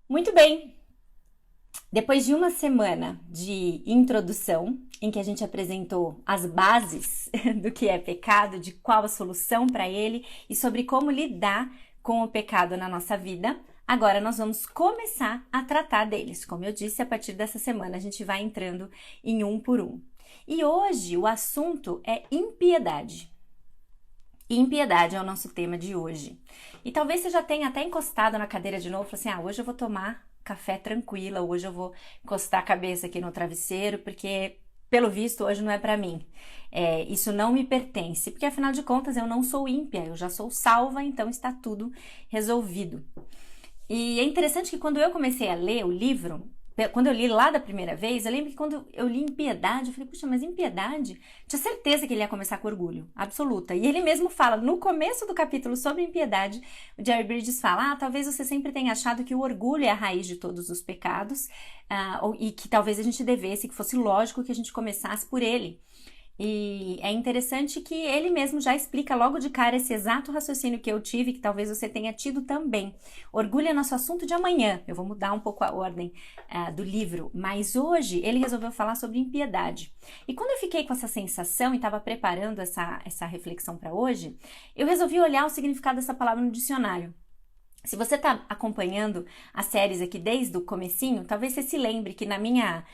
Muito bem, depois de uma semana de introdução, em que a gente apresentou as bases do que é pecado, de qual a solução para ele e sobre como lidar com o pecado na nossa vida, agora nós vamos começar a tratar deles. Como eu disse, a partir dessa semana a gente vai entrando em um por um. E hoje o assunto é impiedade. Impiedade é o nosso tema de hoje. E talvez você já tenha até encostado na cadeira de novo e falou assim, hoje eu vou tomar café tranquila, hoje eu vou encostar a cabeça aqui no travesseiro, porque, pelo visto, hoje não é para mim. Isso não me pertence, porque afinal de contas eu não sou ímpia, eu já sou salva, então está tudo resolvido. E é interessante que quando eu comecei a ler o livro, quando eu li lá da primeira vez, eu lembro que quando eu li impiedade, eu falei, puxa, mas impiedade? Tinha certeza que ele ia começar com orgulho, absoluta. E ele mesmo fala, no começo do capítulo sobre impiedade, o Jerry Bridges fala, talvez você sempre tenha achado que o orgulho é a raiz de todos os pecados, e que talvez a gente devesse, que fosse lógico que a gente começasse por ele. E é interessante que ele mesmo já explica logo de cara esse exato raciocínio que eu tive, que talvez você tenha tido também. Orgulho é nosso assunto de amanhã, eu vou mudar um pouco a ordem do livro, mas hoje ele resolveu falar sobre impiedade. E quando eu fiquei com essa sensação e estava preparando essa reflexão para hoje, eu resolvi olhar o significado dessa palavra no dicionário. Se você está acompanhando as séries aqui desde o comecinho, talvez você se lembre que na minha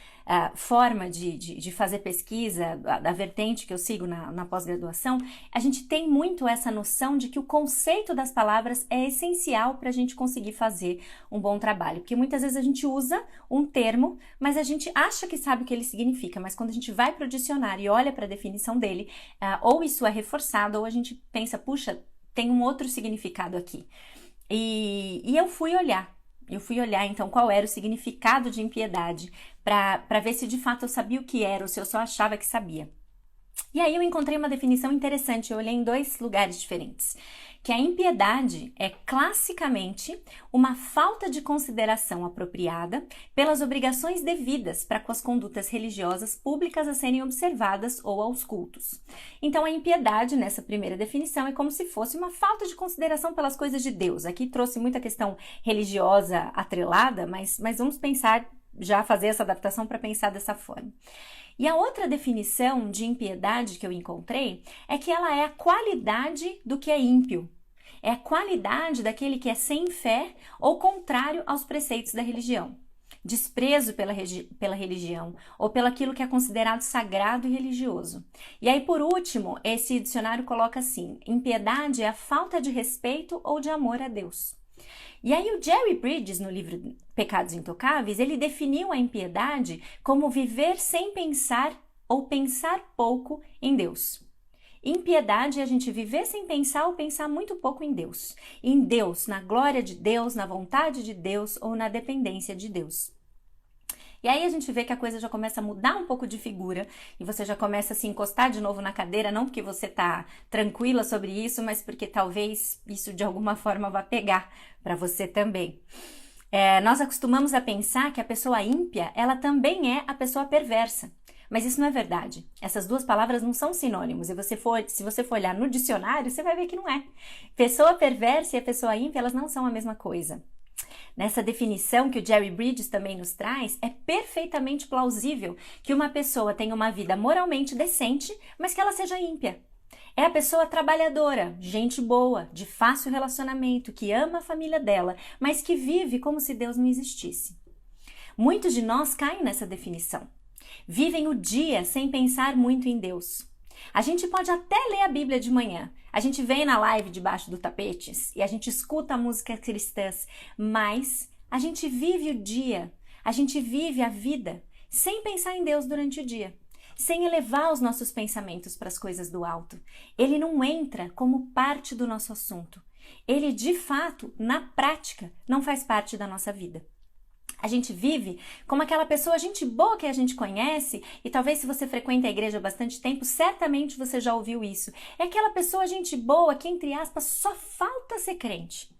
forma de fazer pesquisa, da vertente que eu sigo na pós-graduação, a gente tem muito essa noção de que o conceito das palavras é essencial para a gente conseguir fazer um bom trabalho. Porque muitas vezes a gente usa um termo, mas a gente acha que sabe o que ele significa, mas quando a gente vai para o dicionário e olha para a definição dele, ou isso é reforçado, ou a gente pensa, puxa, tem um outro significado aqui. E eu fui olhar então qual era o significado de impiedade para ver se de fato eu sabia o que era ou se eu só achava que sabia. E aí eu encontrei uma definição interessante, eu olhei em dois lugares diferentes, que a impiedade é classicamente uma falta de consideração apropriada pelas obrigações devidas para com as condutas religiosas públicas a serem observadas ou aos cultos. Então a impiedade, nessa primeira definição, é como se fosse uma falta de consideração pelas coisas de Deus. Aqui trouxe muita questão religiosa atrelada, mas vamos pensar, já fazer essa adaptação para pensar dessa forma. E a outra definição de impiedade que eu encontrei é que ela é a qualidade do que é ímpio. É a qualidade daquele que é sem fé ou contrário aos preceitos da religião. Desprezo pela religião ou pelo aquilo que é considerado sagrado e religioso. E aí, por último, esse dicionário coloca assim, impiedade é a falta de respeito ou de amor a Deus. E aí o Jerry Bridges, no livro Pecados Intocáveis, ele definiu a impiedade como viver sem pensar ou pensar pouco em Deus. Impiedade é a gente viver sem pensar ou pensar muito pouco em Deus. Em Deus, na glória de Deus, na vontade de Deus ou na dependência de Deus. E aí a gente vê que a coisa já começa a mudar um pouco de figura e você já começa a se encostar de novo na cadeira, não porque você tá tranquila sobre isso, mas porque talvez isso de alguma forma vá pegar para você também. Nós acostumamos a pensar que a pessoa ímpia, ela também é a pessoa perversa. Mas isso não é verdade. Essas duas palavras não são sinônimos. E se você for olhar no dicionário, você vai ver que não é. Pessoa perversa e a pessoa ímpia, elas não são a mesma coisa. Nessa definição que o Jerry Bridges também nos traz, é perfeitamente plausível que uma pessoa tenha uma vida moralmente decente, mas que ela seja ímpia. É a pessoa trabalhadora, gente boa, de fácil relacionamento, que ama a família dela, mas que vive como se Deus não existisse. Muitos de nós caem nessa definição. Vivem o dia sem pensar muito em Deus. A gente pode até ler a Bíblia de manhã, a gente vem na live debaixo do tapetes e a gente escuta músicas cristãs, mas a gente vive o dia, a gente vive a vida sem pensar em Deus durante o dia, sem elevar os nossos pensamentos para as coisas do alto. Ele não entra como parte do nosso assunto. Ele, de fato, na prática, não faz parte da nossa vida. A gente vive como aquela pessoa, gente boa que a gente conhece, e talvez se você frequenta a igreja há bastante tempo, certamente você já ouviu isso. É aquela pessoa, gente boa, que entre aspas, só falta ser crente.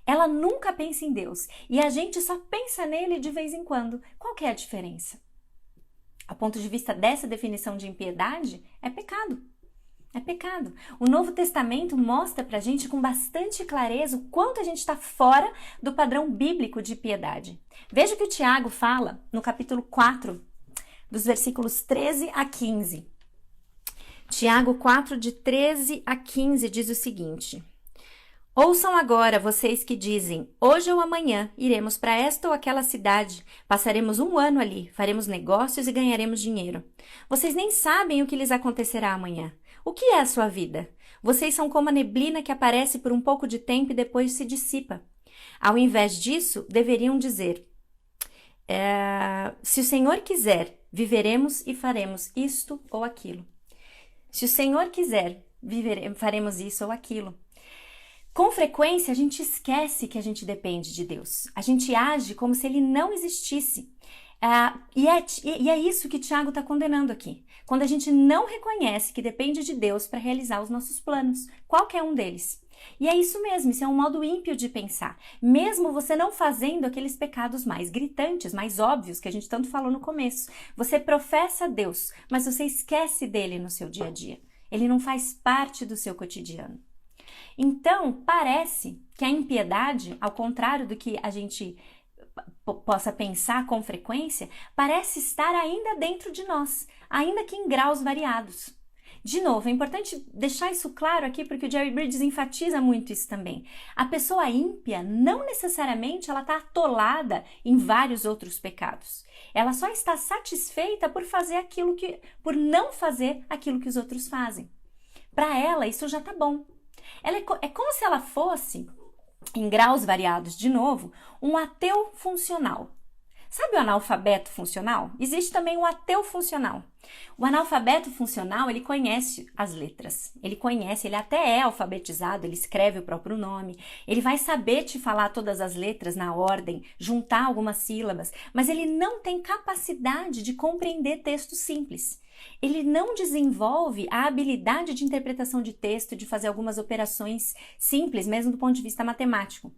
Ela nunca pensa em Deus, e a gente só pensa nele de vez em quando. Qual que é a diferença? A ponto de vista dessa definição de impiedade, é pecado. É pecado. O Novo Testamento mostra pra gente com bastante clareza o quanto a gente está fora do padrão bíblico de piedade. Veja o que o Tiago fala no capítulo 4, dos versículos 13 a 15. Tiago 4, de 13 a 15, diz o seguinte: Ouçam agora vocês que dizem, hoje ou amanhã iremos para esta ou aquela cidade, passaremos um ano ali, faremos negócios e ganharemos dinheiro. Vocês nem sabem o que lhes acontecerá amanhã. O que é a sua vida? Vocês são como a neblina que aparece por um pouco de tempo e depois se dissipa. Ao invés disso, deveriam dizer, se o Senhor quiser, viveremos e faremos isto ou aquilo. Se o Senhor quiser, faremos isso ou aquilo. Com frequência, a gente esquece que a gente depende de Deus. A gente age como se Ele não existisse. E é isso que Tiago está condenando aqui. Quando a gente não reconhece que depende de Deus para realizar os nossos planos, qualquer um deles. E é isso mesmo, isso é um modo ímpio de pensar. Mesmo você não fazendo aqueles pecados mais gritantes, mais óbvios, que a gente tanto falou no começo. Você professa Deus, mas você esquece dele no seu dia a dia. Ele não faz parte do seu cotidiano. Então, parece que a impiedade, ao contrário do que a gente possa pensar com frequência, parece estar ainda dentro de nós, ainda que em graus variados. De novo, é importante deixar isso claro aqui, porque o Jerry Bridges enfatiza muito isso também. A pessoa ímpia, não necessariamente ela está atolada em vários outros pecados. Ela só está satisfeita por por não fazer aquilo que os outros fazem. Para ela, isso já está bom. É como se ela fosse, em graus variados de novo, um ateu funcional. Sabe o analfabeto funcional? Existe também o ateu funcional. O analfabeto funcional, ele conhece as letras. Ele até é alfabetizado, ele escreve o próprio nome. Ele vai saber te falar todas as letras na ordem, juntar algumas sílabas, mas ele não tem capacidade de compreender texto simples. Ele não desenvolve a habilidade de interpretação de texto, de fazer algumas operações simples, mesmo do ponto de vista matemático.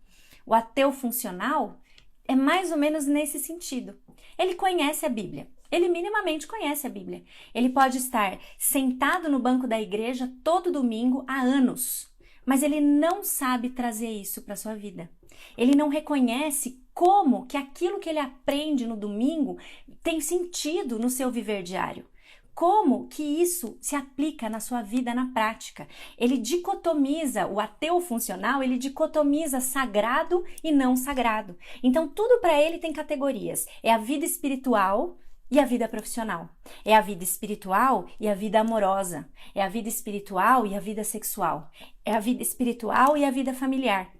O ateu funcional é mais ou menos nesse sentido. Ele conhece a Bíblia. Ele minimamente conhece a Bíblia. Ele pode estar sentado no banco da igreja todo domingo há anos, mas ele não sabe trazer isso para a sua vida. Ele não reconhece como que aquilo que ele aprende no domingo tem sentido no seu viver diário. Como que isso se aplica na sua vida na prática? Ele dicotomiza, o ateu funcional, ele dicotomiza sagrado e não sagrado. Então, tudo para ele tem categorias. É a vida espiritual e a vida profissional. É a vida espiritual e a vida amorosa. É a vida espiritual e a vida sexual. É a vida espiritual e a vida familiar.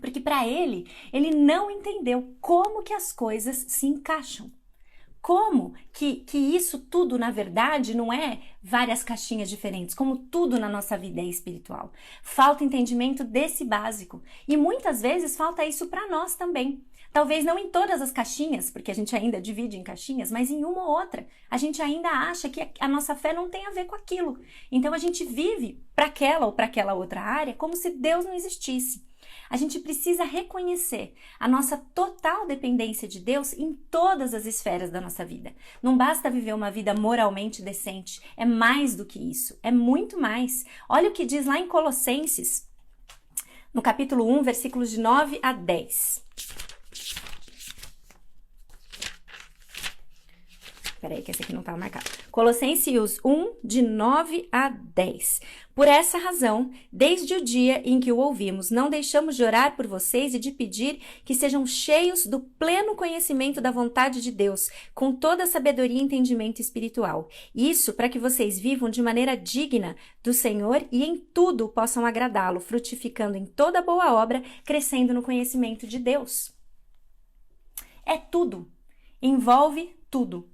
Porque para ele não entendeu como que as coisas se encaixam. Como que isso tudo, na verdade, não é várias caixinhas diferentes, como tudo na nossa vida é espiritual. Falta entendimento desse básico. E muitas vezes falta isso para nós também. Talvez não em todas as caixinhas, porque a gente ainda divide em caixinhas, mas em uma ou outra. A gente ainda acha que a nossa fé não tem a ver com aquilo. Então a gente vive para aquela ou para aquela outra área como se Deus não existisse. A gente precisa reconhecer a nossa total dependência de Deus em todas as esferas da nossa vida. Não basta viver uma vida moralmente decente, é mais do que isso, é muito mais. Olha o que diz lá em Colossenses, no capítulo 1, versículos de 9 a 10. Peraí, que esse aqui não estava marcado. Colossenses 1, de 9 a 10. Por essa razão, desde o dia em que o ouvimos, não deixamos de orar por vocês e de pedir que sejam cheios do pleno conhecimento da vontade de Deus, com toda a sabedoria e entendimento espiritual. Isso para que vocês vivam de maneira digna do Senhor e em tudo possam agradá-lo, frutificando em toda boa obra, crescendo no conhecimento de Deus. É tudo. Envolve tudo.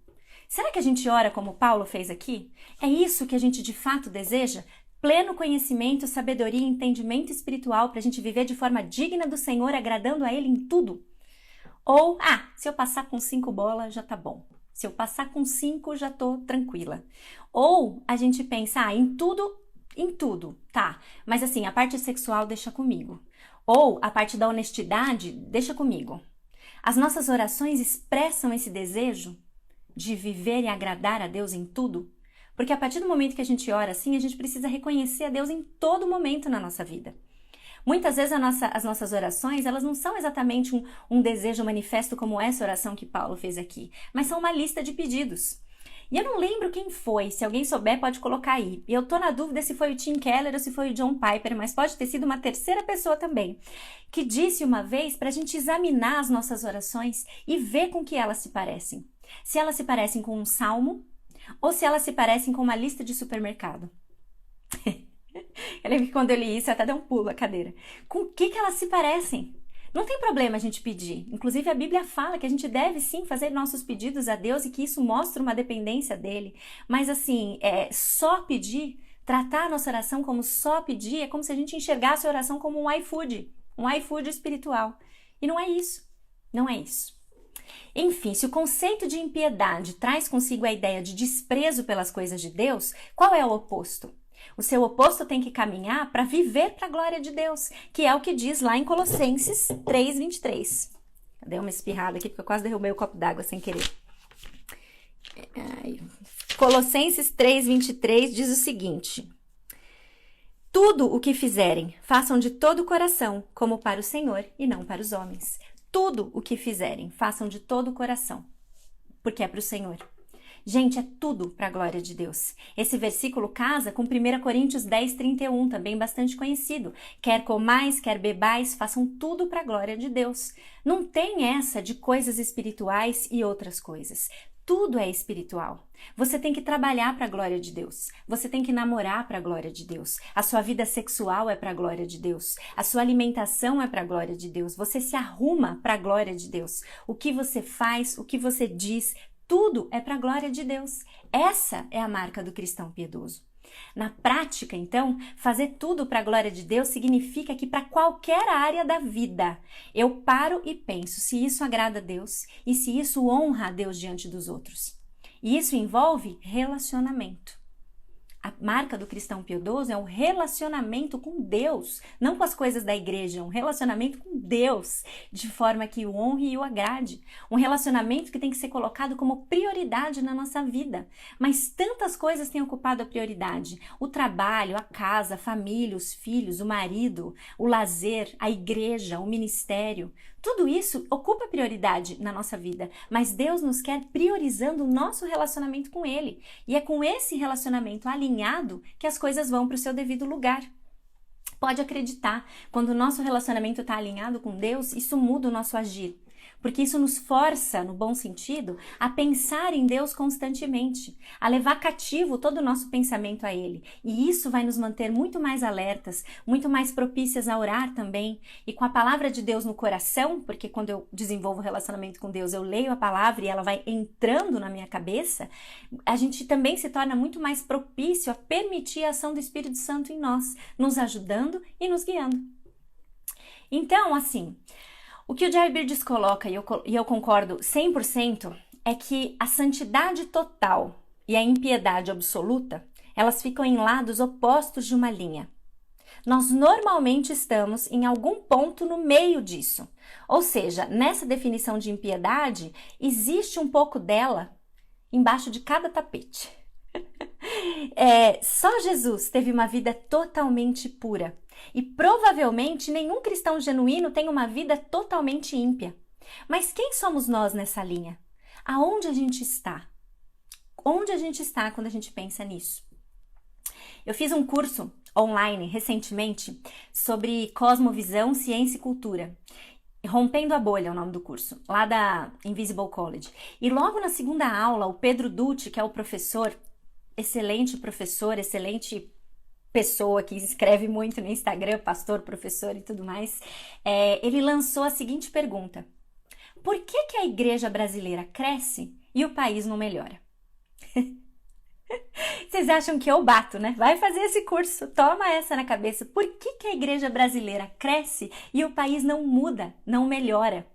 Será que a gente ora como Paulo fez aqui? É isso que a gente de fato deseja? Pleno conhecimento, sabedoria e entendimento espiritual para a gente viver de forma digna do Senhor, agradando a Ele em tudo? Ou, se eu passar com 5 bolas já tá bom. Se eu passar com 5 já tô tranquila. Ou a gente pensa, em tudo, tá. Mas assim, a parte sexual deixa comigo. Ou a parte da honestidade deixa comigo. As nossas orações expressam esse desejo de viver e agradar a Deus em tudo? Porque a partir do momento que a gente ora assim, a gente precisa reconhecer a Deus em todo momento na nossa vida. Muitas vezes as nossas orações, elas não são exatamente um desejo manifesto como essa oração que Paulo fez aqui, mas são uma lista de pedidos. E eu não lembro quem foi, se alguém souber pode colocar aí. E eu tô na dúvida se foi o Tim Keller ou se foi o John Piper, mas pode ter sido uma terceira pessoa também, que disse uma vez para a gente examinar as nossas orações e ver com que elas se parecem. Se elas se parecem com um salmo ou se elas se parecem com uma lista de supermercado. Eu lembro que quando eu li isso, eu até dei um pulo na cadeira. Com o que elas se parecem? Não tem problema a gente pedir. Inclusive, a Bíblia fala que a gente deve sim fazer nossos pedidos a Deus e que isso mostra uma dependência dele. Mas assim, só pedir, tratar a nossa oração como só pedir, é como se a gente enxergasse a oração como um iFood espiritual. E não é isso. Não é isso. Enfim, se o conceito de impiedade traz consigo a ideia de desprezo pelas coisas de Deus, qual é o oposto? O seu oposto tem que caminhar para viver para a glória de Deus, que é o que diz lá em Colossenses 3:23. Dei uma espirrada aqui porque eu quase derrubei o copo d'água sem querer. Colossenses 3:23 diz o seguinte: tudo o que fizerem, façam de todo o coração, como para o Senhor e não para os homens. Tudo o que fizerem, façam de todo o coração, porque é para o Senhor. Gente, é tudo para a glória de Deus. Esse versículo casa com 1 Coríntios 10:31, também bastante conhecido. Quer comais, quer bebais, façam tudo para a glória de Deus. Não tem essa de coisas espirituais e outras coisas. Tudo é espiritual. Você tem que trabalhar para a glória de Deus. Você tem que namorar para a glória de Deus. A sua vida sexual é para a glória de Deus. A sua alimentação é para a glória de Deus. Você se arruma para a glória de Deus. O que você faz, o que você diz, tudo é para a glória de Deus. Essa é a marca do cristão piedoso. Na prática, então, fazer tudo para a glória de Deus significa que para qualquer área da vida, eu paro e penso se isso agrada a Deus e se isso honra a Deus diante dos outros. E isso envolve relacionamento. A marca do cristão piedoso é um relacionamento com Deus, não com as coisas da igreja, um relacionamento com Deus, de forma que o honre e o agrade. Um relacionamento que tem que ser colocado como prioridade na nossa vida. Mas tantas coisas têm ocupado a prioridade. O trabalho, a casa, a família, os filhos, o marido, o lazer, a igreja, o ministério. Tudo isso ocupa prioridade na nossa vida, mas Deus nos quer priorizando o nosso relacionamento com Ele. E é com esse relacionamento alinhado que as coisas vão para o seu devido lugar. Pode acreditar, quando o nosso relacionamento está alinhado com Deus, isso muda o nosso agir. Porque isso nos força, no bom sentido, a pensar em Deus constantemente, a levar cativo todo o nosso pensamento a Ele. E isso vai nos manter muito mais alertas, muito mais propícias a orar também. E com a palavra de Deus no coração, porque quando eu desenvolvo relacionamento com Deus, eu leio a palavra e ela vai entrando na minha cabeça, a gente também se torna muito mais propício a permitir a ação do Espírito Santo em nós, nos ajudando e nos guiando. Então, assim, o que o Jerry Bridges coloca, e eu concordo 100%, é que a santidade total e a impiedade absoluta, elas ficam em lados opostos de uma linha. Nós normalmente estamos em algum ponto no meio disso. Ou seja, nessa definição de impiedade, existe um pouco dela embaixo de cada tapete. Só Jesus teve uma vida totalmente pura. E provavelmente nenhum cristão genuíno tem uma vida totalmente ímpia. Mas quem somos nós nessa linha? Aonde a gente está? Onde a gente está quando a gente pensa nisso? Eu fiz um curso online recentemente sobre cosmovisão, ciência e cultura. Rompendo a Bolha é o nome do curso, lá da Invisible College. E logo na segunda aula, o Pedro Dutti, que é o professor, excelente pessoa que escreve muito no Instagram, pastor, professor e tudo mais, ele lançou a seguinte pergunta: por que a igreja brasileira cresce e o país não melhora? Vocês acham que eu bato, né? Vai fazer esse curso, toma essa na cabeça. Por que a igreja brasileira cresce e o país não muda, não melhora?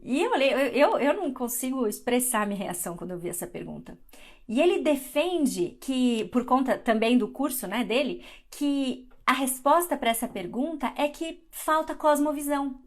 E eu não consigo expressar minha reação quando eu vi essa pergunta. E ele defende que, por conta também do curso, né, dele, que a resposta para essa pergunta é que falta cosmovisão.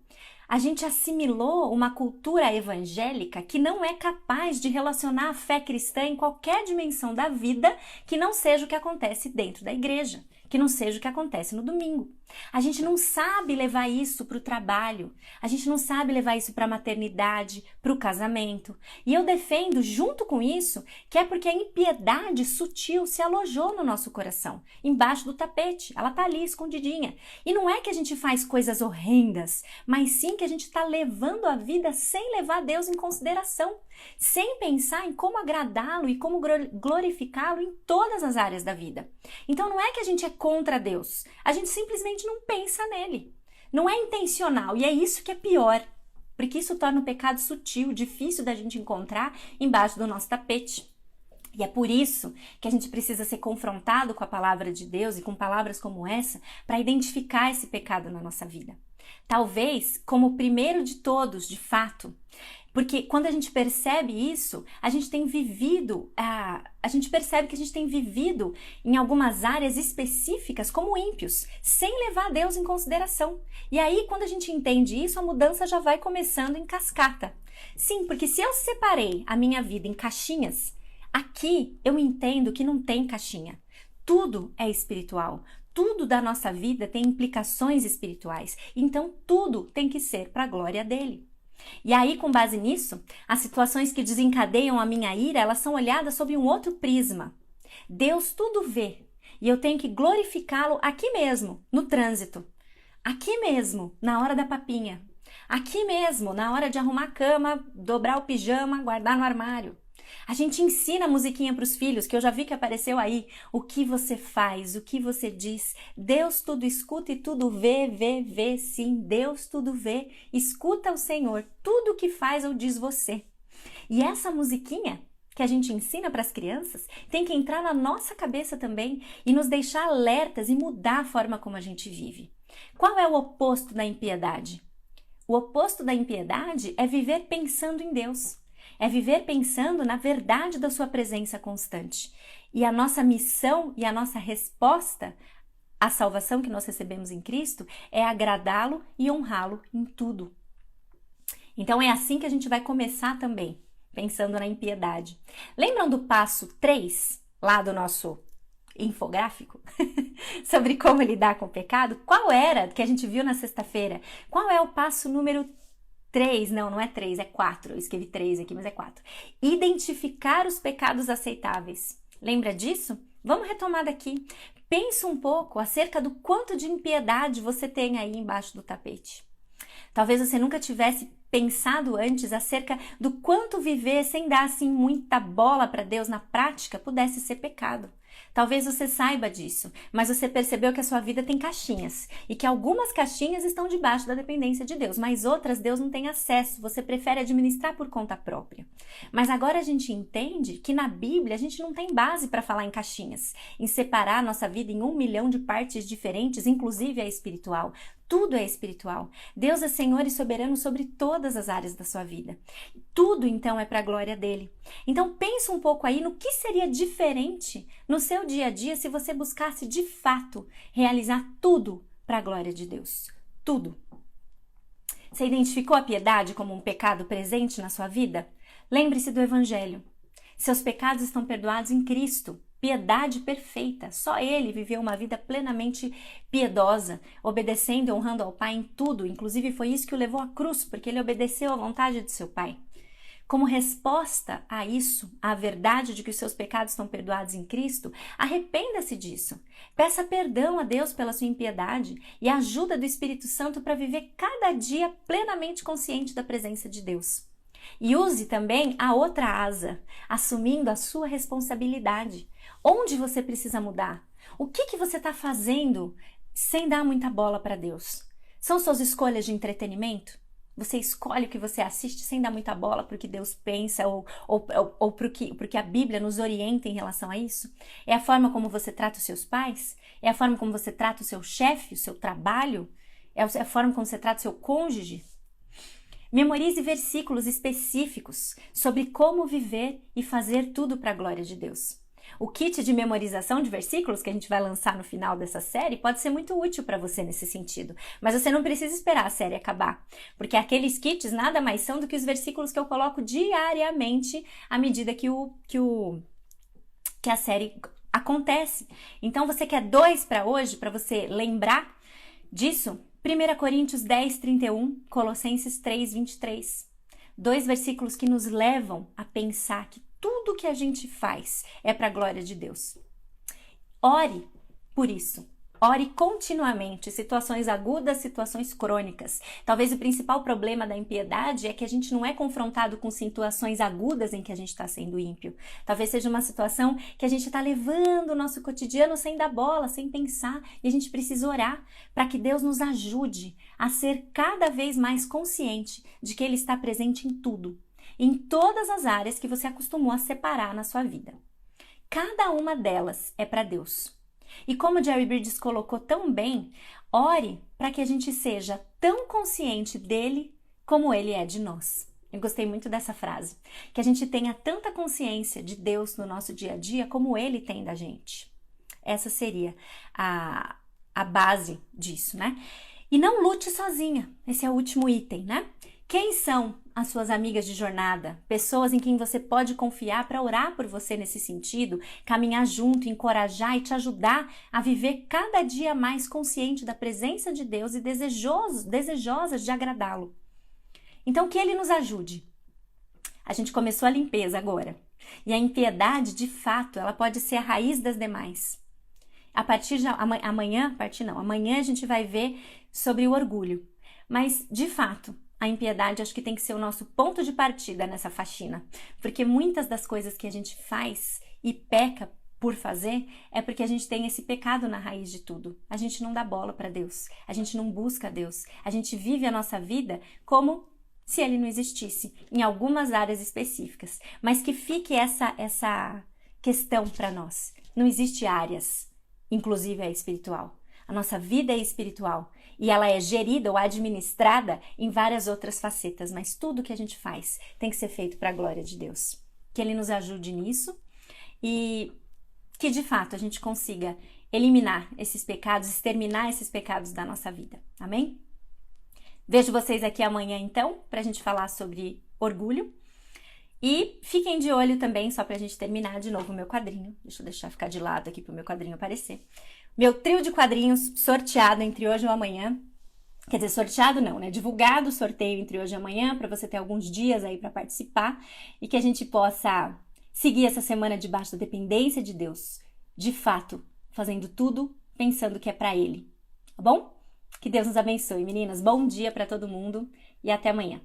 A gente assimilou uma cultura evangélica que não é capaz de relacionar a fé cristã em qualquer dimensão da vida que não seja o que acontece dentro da igreja, que não seja o que acontece no domingo. A gente não sabe levar isso para o trabalho, a gente não sabe levar isso para a maternidade, para o casamento. E eu defendo, junto com isso, que é porque a impiedade sutil se alojou no nosso coração, embaixo do tapete. Ela está ali escondidinha. E não é que a gente faz coisas horrendas, mas sim que a gente está levando a vida sem levar Deus em consideração, sem pensar em como agradá-lo e como glorificá-lo em todas as áreas da vida. Então não é que a gente é contra Deus, a gente simplesmente não pensa nele. Não é intencional, e é isso que é pior, porque isso torna o pecado sutil, difícil da gente encontrar embaixo do nosso tapete. E é por isso que a gente precisa ser confrontado com a palavra de Deus e com palavras como essa para identificar esse pecado na nossa vida. Talvez como o primeiro de todos, de fato, porque quando a gente percebe isso, a gente percebe que a gente tem vivido em algumas áreas específicas como ímpios, sem levar Deus em consideração. E aí, quando a gente entende isso, a mudança já vai começando em cascata. Sim, porque se eu separei a minha vida em caixinhas, aqui eu entendo que não tem caixinha. Tudo é espiritual. Tudo da nossa vida tem implicações espirituais. Então, tudo tem que ser para a glória dele. E aí, com base nisso, as situações que desencadeiam a minha ira, elas são olhadas sob um outro prisma. Deus tudo vê e eu tenho que glorificá-lo aqui mesmo, no trânsito. Aqui mesmo, na hora da papinha. Aqui mesmo, na hora de arrumar a cama, dobrar o pijama, guardar no armário. A gente ensina a musiquinha para os filhos, que eu já vi que apareceu aí. O que você faz, o que você diz. Deus tudo escuta e tudo vê, vê sim. Deus tudo vê, escuta o Senhor, tudo o que faz ou diz você. E essa musiquinha que a gente ensina para as crianças tem que entrar na nossa cabeça também e nos deixar alertas e mudar a forma como a gente vive. Qual é o oposto da impiedade? O oposto da impiedade é viver pensando em Deus. É viver pensando na verdade da sua presença constante. E a nossa missão e a nossa resposta à salvação que nós recebemos em Cristo é agradá-lo e honrá-lo em tudo. Então é assim que a gente vai começar também, pensando na impiedade. Lembram do passo 3, lá do nosso infográfico? Sobre como lidar com o pecado? Qual era, que a gente viu na sexta-feira? Qual é o passo número 3, não é 3, é 4. Eu escrevi 3 aqui, mas é 4. Identificar os pecados aceitáveis. Lembra disso? Vamos retomar daqui. Pensa um pouco acerca do quanto de impiedade você tem aí embaixo do tapete. Talvez você nunca tivesse pensado antes acerca do quanto viver sem dar assim muita bola para Deus na prática pudesse ser pecado. Talvez você saiba disso, mas você percebeu que a sua vida tem caixinhas e que algumas caixinhas estão debaixo da dependência de Deus, mas outras Deus não tem acesso, você prefere administrar por conta própria. Mas agora a gente entende que na Bíblia a gente não tem base para falar em caixinhas, em separar a nossa vida em 1 milhão de partes diferentes, inclusive a espiritual. Tudo é espiritual. Deus é Senhor e soberano sobre todas as áreas da sua vida. Tudo, então, é para a glória dele. Então, pensa um pouco aí no que seria diferente no seu dia a dia se você buscasse, de fato, realizar tudo para a glória de Deus. Tudo. Você identificou a piedade como um pecado presente na sua vida? Lembre-se do Evangelho. Seus pecados estão perdoados em Cristo. Piedade perfeita. Só ele viveu uma vida plenamente piedosa, obedecendo e honrando ao Pai em tudo. Inclusive foi isso que o levou à cruz, porque ele obedeceu à vontade de seu Pai. Como resposta a isso, à verdade de que os seus pecados estão perdoados em Cristo, arrependa-se disso. Peça perdão a Deus pela sua impiedade e a ajuda do Espírito Santo para viver cada dia plenamente consciente da presença de Deus. E use também a outra asa, assumindo a sua responsabilidade. Onde você precisa mudar? O que você está fazendo sem dar muita bola para Deus? São suas escolhas de entretenimento? Você escolhe o que você assiste sem dar muita bola para o que Deus pensa ou para o que a Bíblia nos orienta em relação a isso? É a forma como você trata os seus pais? É a forma como você trata o seu chefe, o seu trabalho? É a forma como você trata o seu cônjuge? Memorize versículos específicos sobre como viver e fazer tudo para a glória de Deus. O kit de memorização de versículos que a gente vai lançar no final dessa série pode ser muito útil para você nesse sentido. Mas você não precisa esperar a série acabar, porque aqueles kits nada mais são do que os versículos que eu coloco diariamente à medida que a série acontece. Então você quer 2 para hoje, para você lembrar disso? 1 Coríntios 10, 31, Colossenses 3, 23. 2 versículos que nos levam a pensar que tudo que a gente faz é para a glória de Deus. Ore por isso. Ore continuamente, situações agudas, situações crônicas. Talvez o principal problema da impiedade é que a gente não é confrontado com situações agudas em que a gente está sendo ímpio. Talvez seja uma situação que a gente está levando o nosso cotidiano sem dar bola, sem pensar, e a gente precisa orar para que Deus nos ajude a ser cada vez mais consciente de que Ele está presente em tudo, em todas as áreas que você acostumou a separar na sua vida. Cada uma delas é para Deus. E como Jerry Bridges colocou tão bem, ore para que a gente seja tão consciente dele como ele é de nós. Eu gostei muito dessa frase. Que a gente tenha tanta consciência de Deus no nosso dia a dia como ele tem da gente. Essa seria a base disso, né? E não lute sozinha. Esse é o último item, né? Quem são as suas amigas de jornada? Pessoas em quem você pode confiar para orar por você nesse sentido, caminhar junto, encorajar e te ajudar a viver cada dia mais consciente da presença de Deus e desejosas de agradá-lo. Então, que Ele nos ajude. A gente começou a limpeza agora. E a impiedade, de fato, ela pode ser a raiz das demais. Amanhã a gente vai ver sobre o orgulho. Mas, de fato, a impiedade acho que tem que ser o nosso ponto de partida nessa faxina, porque muitas das coisas que a gente faz e peca por fazer é porque a gente tem esse pecado na raiz de tudo. A gente não dá bola para Deus, a gente não busca Deus, a gente vive a nossa vida como se Ele não existisse, em algumas áreas específicas, mas que fique essa questão para nós. Não existe áreas, inclusive a espiritual. A nossa vida é espiritual e ela é gerida ou administrada em várias outras facetas, mas tudo que a gente faz tem que ser feito para a glória de Deus. Que Ele nos ajude nisso e que de fato a gente consiga eliminar esses pecados, exterminar esses pecados da nossa vida. Amém? Vejo vocês aqui amanhã então, para a gente falar sobre orgulho. E fiquem de olho também, só para a gente terminar de novo o meu quadrinho. Deixa eu deixar ficar de lado aqui para o meu quadrinho aparecer. Meu trio de quadrinhos sorteado entre hoje e amanhã. Quer dizer, sorteado não, né? Divulgado o sorteio entre hoje e amanhã, para você ter alguns dias aí para participar e que a gente possa seguir essa semana debaixo da dependência de Deus. De fato, fazendo tudo pensando que é para Ele. Tá bom? Que Deus nos abençoe, meninas. Bom dia para todo mundo e até amanhã.